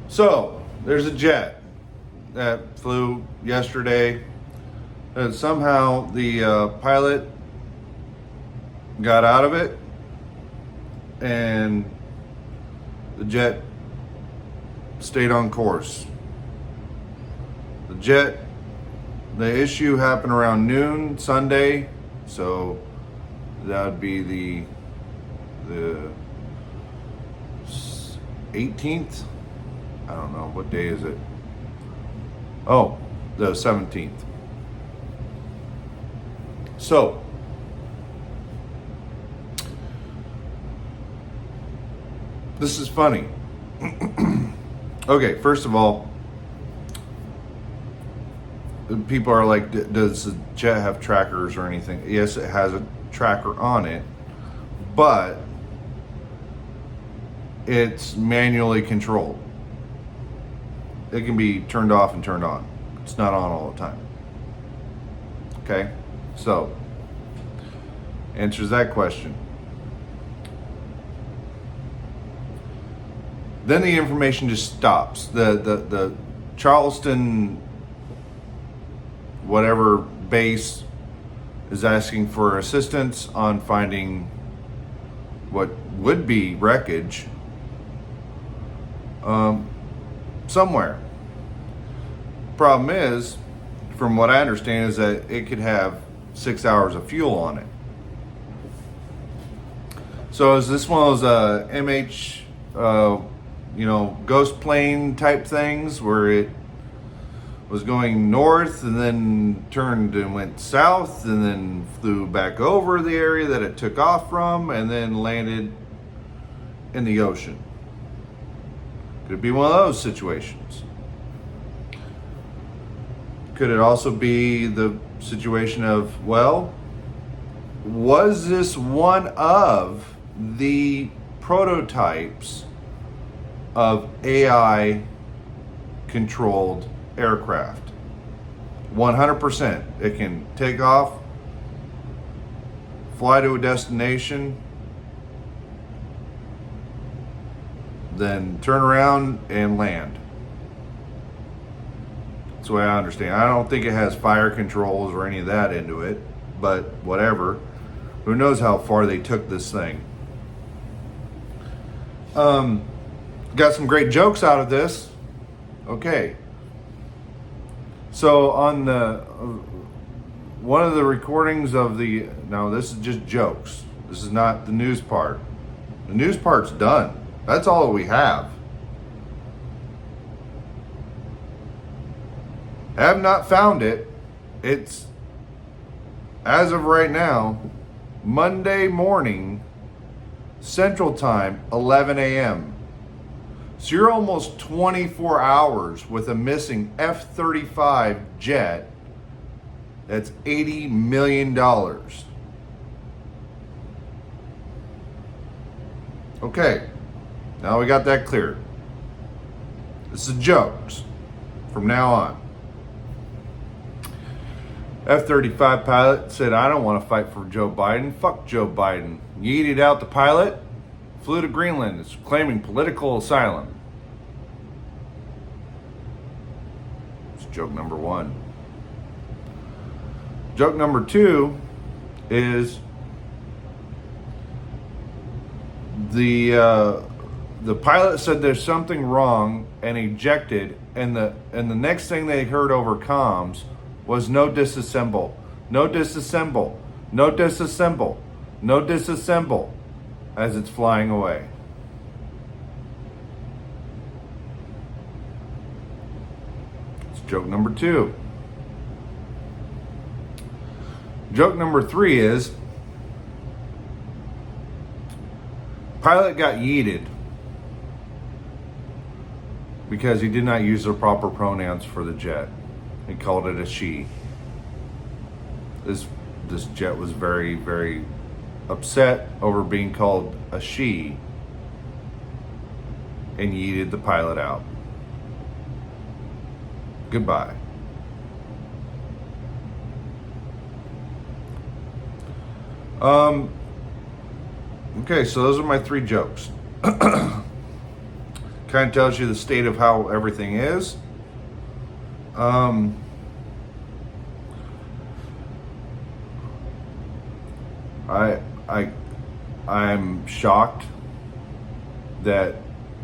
So there's a jet that flew yesterday. And somehow the pilot got out of it, and the jet stayed on course. The issue happened around noon Sunday, so that would be the 18th. I don't know, what day is it? Oh, the 17th. So this is funny. Okay, first of all, people are like, does the jet have trackers or anything? Yes, it has a tracker on it, but it's manually controlled. It can be turned off and turned on. It's not on all the time. Okay, so answers that question. Then the information just stops. The Charleston whatever base is asking for assistance on finding what would be wreckage somewhere. Problem is, from what I understand, is that it could have 6 hours of fuel on it. So is this one of those MH ghost plane type things where it was going north and then turned and went south and then flew back over the area that it took off from and then landed in the ocean? Could it be one of those situations? Could it also be the situation of, well, was this one of the prototypes of AI controlled aircraft? 100%. It can take off, fly to a destination, then turn around and land. That's the way I understand. I don't think it has fire controls or any of that into it, but whatever. Who knows how far they took this thing. Got some great jokes out of this. Okay. So on one of the recordings of now this is just jokes. This is not the news part. The news part's done. That's all that we have. Have not found it. It's, as of right now, Monday morning, Central Time, 11 a.m. So you're almost 24 hours with a missing F35 jet that's $80 million. Okay, now we got that cleared. This is jokes from now on. F-35 pilot said, I don't want to fight for Joe Biden. Fuck Joe Biden. Yeeted out the pilot, flew to Greenland, is claiming political asylum. It's joke number one. Joke number two is the pilot said there's something wrong and ejected, and the next thing they heard over comms was no disassemble, no disassemble, no disassemble, no disassemble, as it's flying away. It's joke number two. Joke number three is pilot got yeeted because he did not use the proper pronouns for the jet. He called it a she. This jet was very, very upset over being called a she and yeeted the pilot out. Goodbye. Okay, so those are my three jokes. Kind of tells you the state of how everything is. I I'm shocked that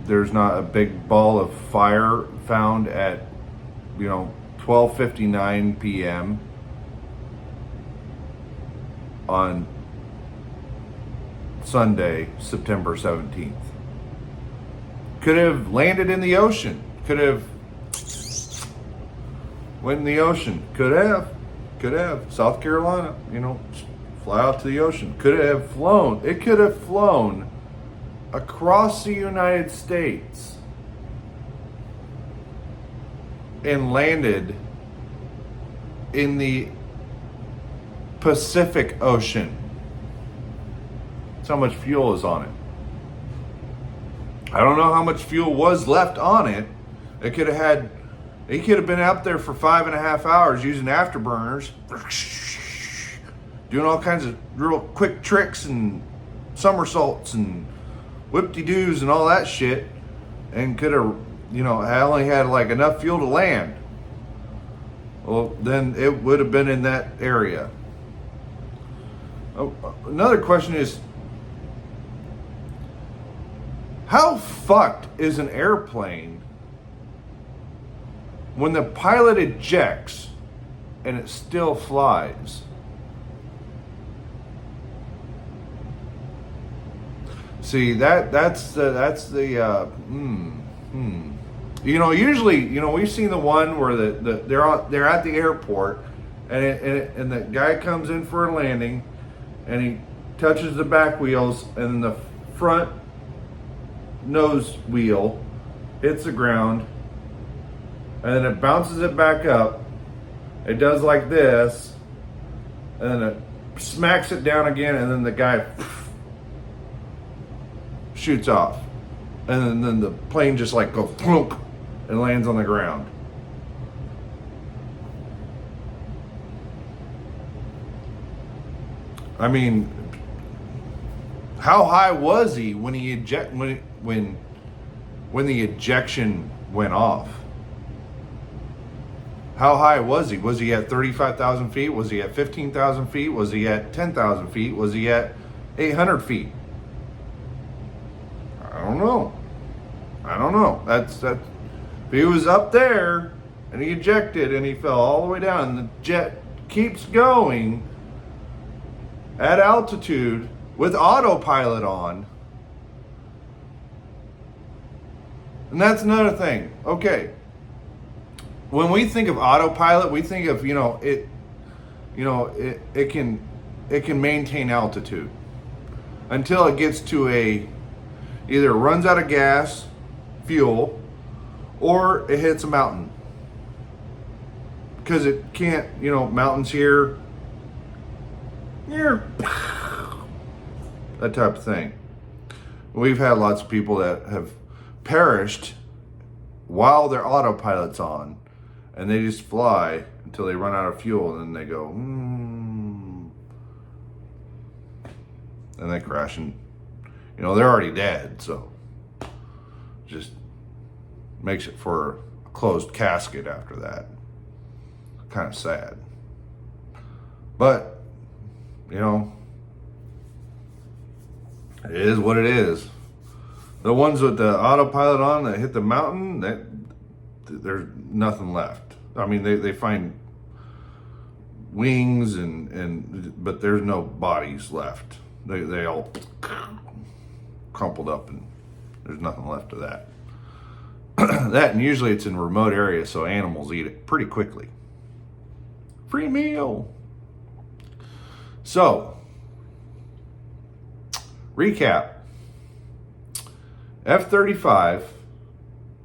there's not a big ball of fire found at 12:59 p.m. on Sunday, September 17th. Could have landed in the ocean. Could have went in the ocean. Could have. South Carolina, fly out to the ocean. Could have flown. It could have flown across the United States and landed in the Pacific Ocean. That's how much fuel is on it. I don't know how much fuel was left on it. He could have been out there for 5.5 hours using afterburners, doing all kinds of real quick tricks and somersaults and whip-de-doos and all that shit, and could have, I only had like enough fuel to land. Well, then it would have been in that area. Oh, another question is, how fucked is an airplane when the pilot ejects and it still flies? See, that's the usually, we've seen the one where they're at the airport and the guy comes in for a landing and he touches the back wheels and the front nose wheel hits the ground and then it bounces it back up. It does like this and then it smacks it down again and then the guy shoots off, and then the plane just like goes plunk and lands on the ground. I mean, how high was he when when the ejection went off? How high was he? Was he at 35,000 feet? Was he at 15,000 feet? Was he at 10,000 feet? Was he at 800 feet? I don't know. That's if he was up there and he ejected and he fell all the way down and the jet keeps going at altitude with autopilot on. And that's another thing. Okay. When we think of autopilot, we think of, it can maintain altitude until it gets to either runs out of gas, fuel, or it hits a mountain. Because it can't, mountains here, that type of thing. We've had lots of people that have perished while their autopilot's on, and they just fly until they run out of fuel, and then they go, and they crash, and they're already dead, so just makes it for a closed casket after that. Kind of sad. But, it is what it is. The ones with the autopilot on that hit the mountain, there's nothing left. I mean, they find wings but there's no bodies left. They all crumpled up and there's nothing left of that. That, and usually it's in remote areas, so animals eat it pretty quickly. Free meal. So, recap. F35.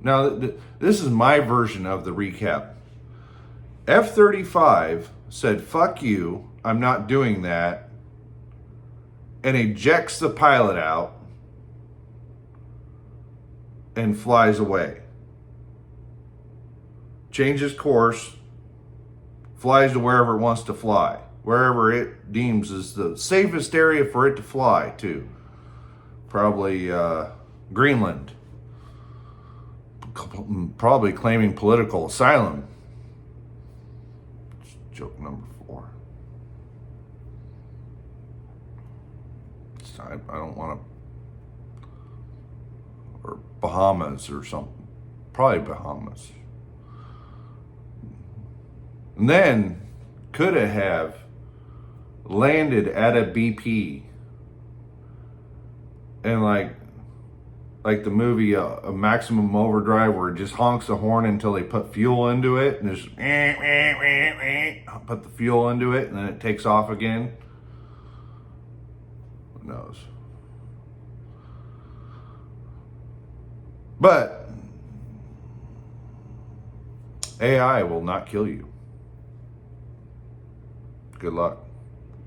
Now, this is my version of the recap. F35 said, fuck you, I'm not doing that, and ejects the pilot out and flies away. Changes course, flies to wherever it wants to fly, wherever it deems is the safest area for it to fly to. Probably Greenland. probably claiming political asylum. Joke number 4. I don't want to, or Bahamas or something. Probably Bahamas. And then could it have landed at a BP and like the movie A Maximum Overdrive, where it just honks the horn until they put fuel into it, and just put the fuel into it, and then it takes off again. Who knows? But AI will not kill you. Good luck.